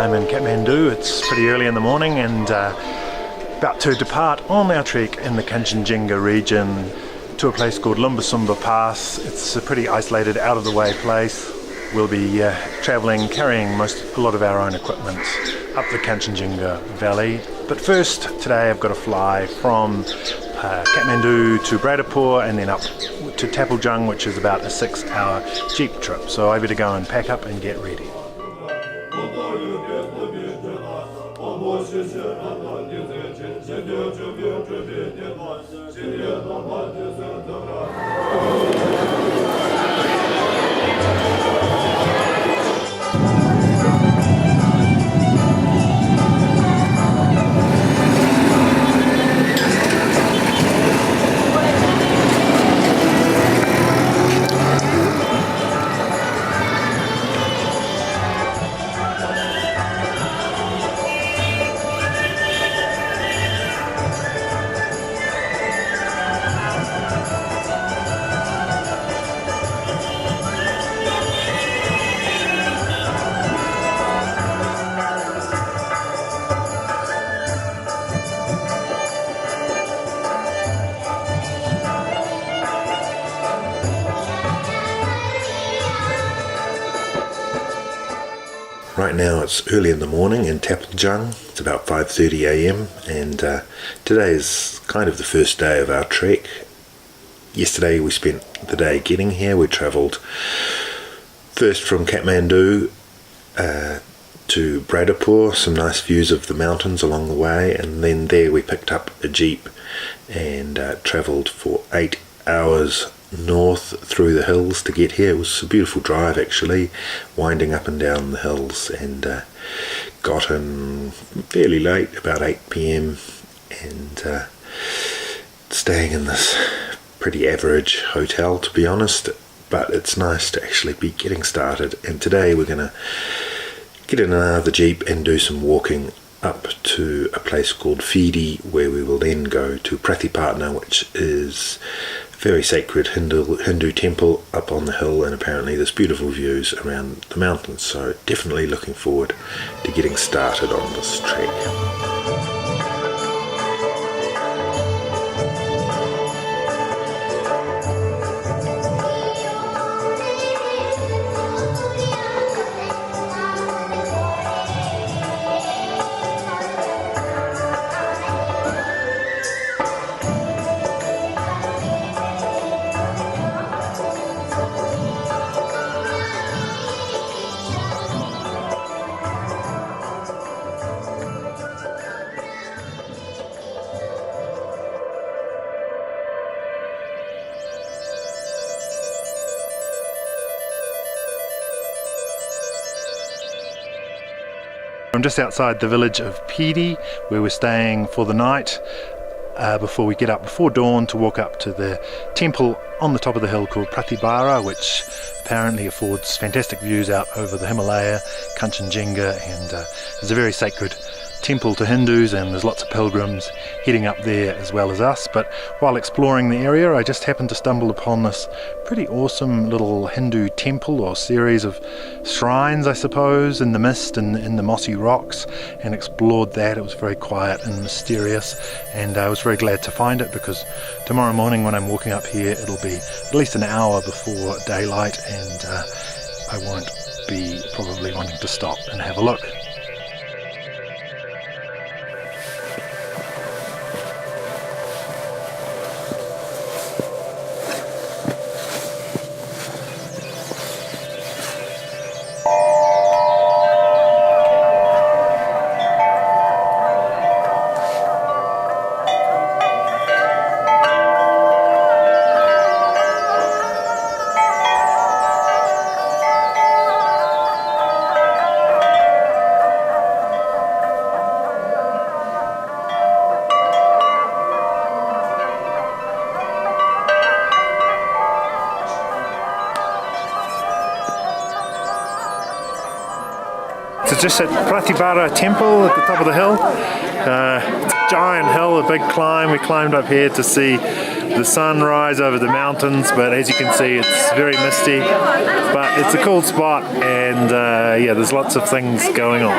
I'm in Kathmandu. It's pretty early in the morning and about to depart on our trek in the Kanchenjunga region to a place called Lumba Sumba Pass. It's a pretty isolated, out of the way place. We'll be travelling, carrying a lot of our own equipment up the Kanchenjunga Valley. But first, today I've got to fly from Kathmandu to Bradapur and then up to Teahouses, which is about a 6-hour jeep trip. So I better go and pack up and get ready. Right now it's early in the morning in Teahouses. It's about 5:30 a.m. and today is kind of the first day of our trek. Yesterday we spent the day getting here. We travelled first from Kathmandu to Bradapur, some nice views of the mountains along the way, and then there we picked up a jeep and travelled for 8 hours north through the hills to get here. It was a beautiful drive actually, winding up and down the hills, and got in fairly late, about 8 p.m, and staying in this pretty average hotel, to be honest, but it's nice to actually be getting started. And today we're going to get in another jeep and do some walking up to a place called Fidi, where we will then go to Prathiparna, which is very sacred Hindu temple up on the hill, and apparently there's beautiful views around the mountains. So definitely looking forward to getting started on this trek. I'm just outside the village of Pidi, where we're staying for the night before we get up before dawn to walk up to the temple on the top of the hill called Prathiparna, which apparently affords fantastic views out over the Himalaya, Kanchenjunga, and is a very sacred temple to Hindus, and there's lots of pilgrims heading up there as well as us. But while exploring the area, I just happened to stumble upon this pretty awesome little Hindu temple, or series of shrines I suppose, in the mist and in the mossy rocks, and explored that. It was very quiet and mysterious, and I was very glad to find it, because tomorrow morning when I'm walking up here it'll be at least an hour before daylight, and I won't be probably wanting to stop and have a look. So just at Pratibara temple at the top of the hill. It's a giant hill, a big climb. We climbed up here to see the sun rise over the mountains, but as you can see it's very misty. But it's a cool spot, and yeah, there's lots of things going on.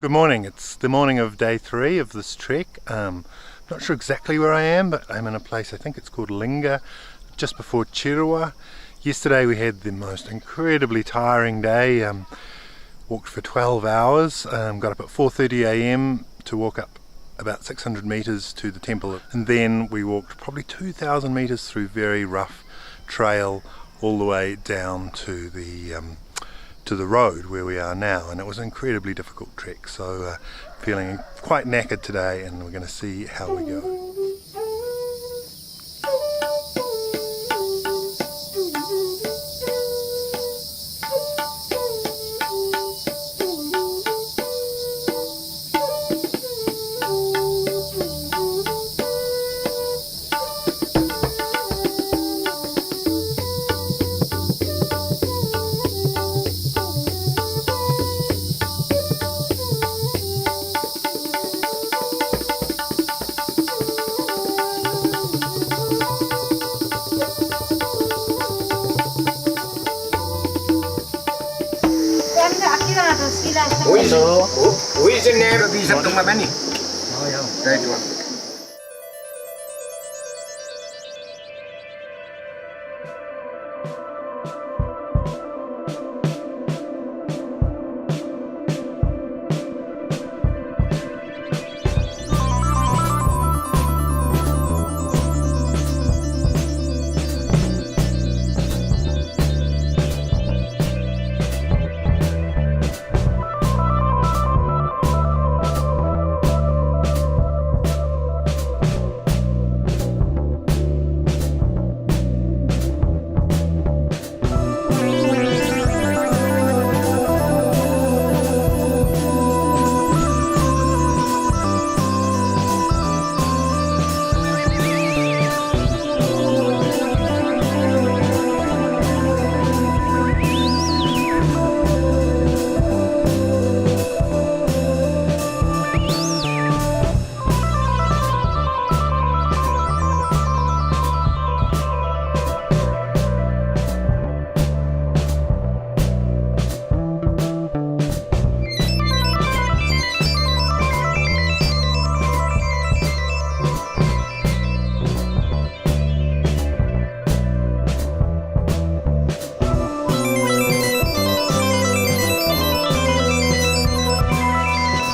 Good morning, it's the morning of day 3 of this trek. Not sure exactly where I am, but I'm in a place, I think it's called Linga, just before Chirua. Yesterday we had the most incredibly tiring day, walked for 12 hours, got up at 4:30 a.m. to walk up about 600 meters to the temple, and then we walked probably 2,000 meters through very rough trail all the way down to the road where we are now, and it was an incredibly difficult trek, so feeling quite knackered today, and we're going to see how we go.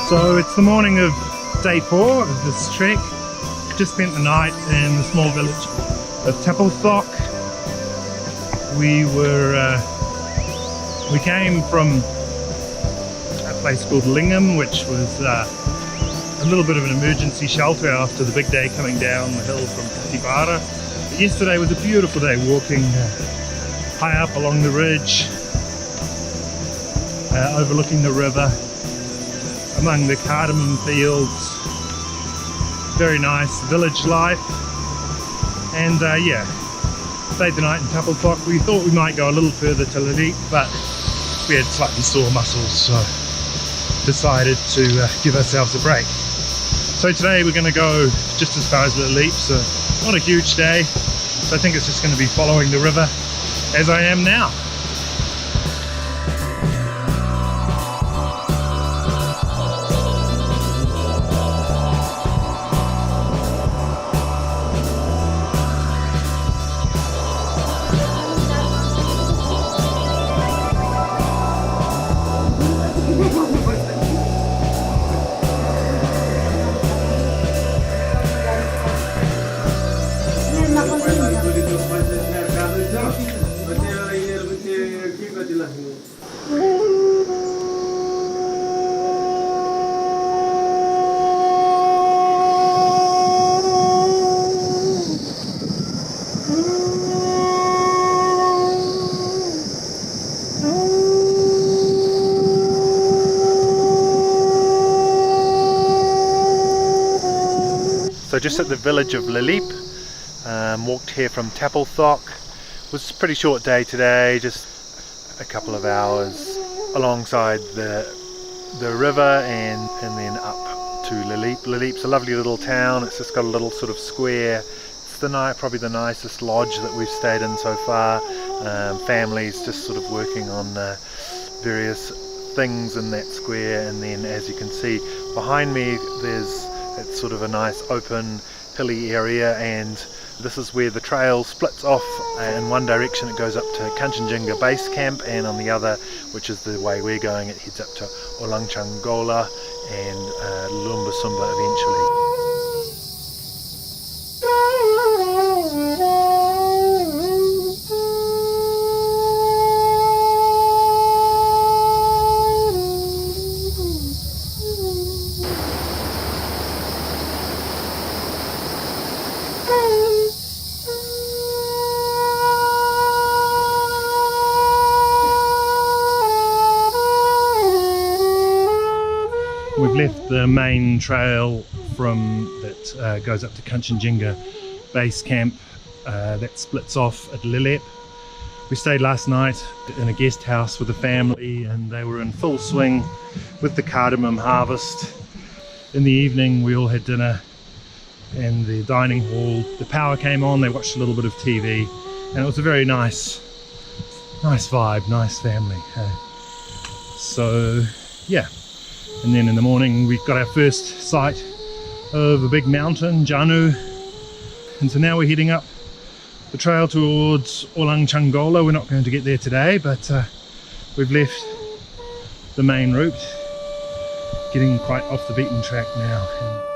So it's the morning of day 4 of this trek. Just spent the night in the small village of Tapalthok. We came from a place called Lingam, which was a little bit of an emergency shelter after the big day coming down the hill from Pratibara. But yesterday was a beautiful day, walking high up along the ridge, overlooking the river, among the cardamom fields. Very nice village life, and yeah, stayed the night in Tapalthok. We thought we might go a little further to Lalit, but we had slightly sore muscles, so decided to give ourselves a break. So today we're going to go just as far as Lalit, so not a huge day, so I think it's just going to be following the river as I am now. So just at the village of Lilip, walked here from Tapalthok. It was a pretty short day today, just a couple of hours alongside the river and then up to Lilip. Lilip's a lovely little town. It's just got a little sort of square. It's probably the nicest lodge that we've stayed in so far. Families just sort of working on various things in that square, and then as you can see behind me it's sort of a nice open hilly area, and this is where the trail splits off. In one direction it goes up to Kanchenjunga base camp, and on the other, which is the way we're going, it heads up to Olangchangola and Lumba Sumba eventually. We've left the main trail that goes up to Kanchenjunga base camp that splits off at Lilip. We stayed last night in a guest house with the family, and they were in full swing with the cardamom harvest. In the evening we all had dinner in the dining hall. The power came on, they watched a little bit of TV, and it was a very nice vibe, nice family. So yeah. And then in the morning we got our first sight of a big mountain, Janu. And so now we're heading up the trail towards Olangchangola. We're not going to get there today, but we've left the main route, getting quite off the beaten track now.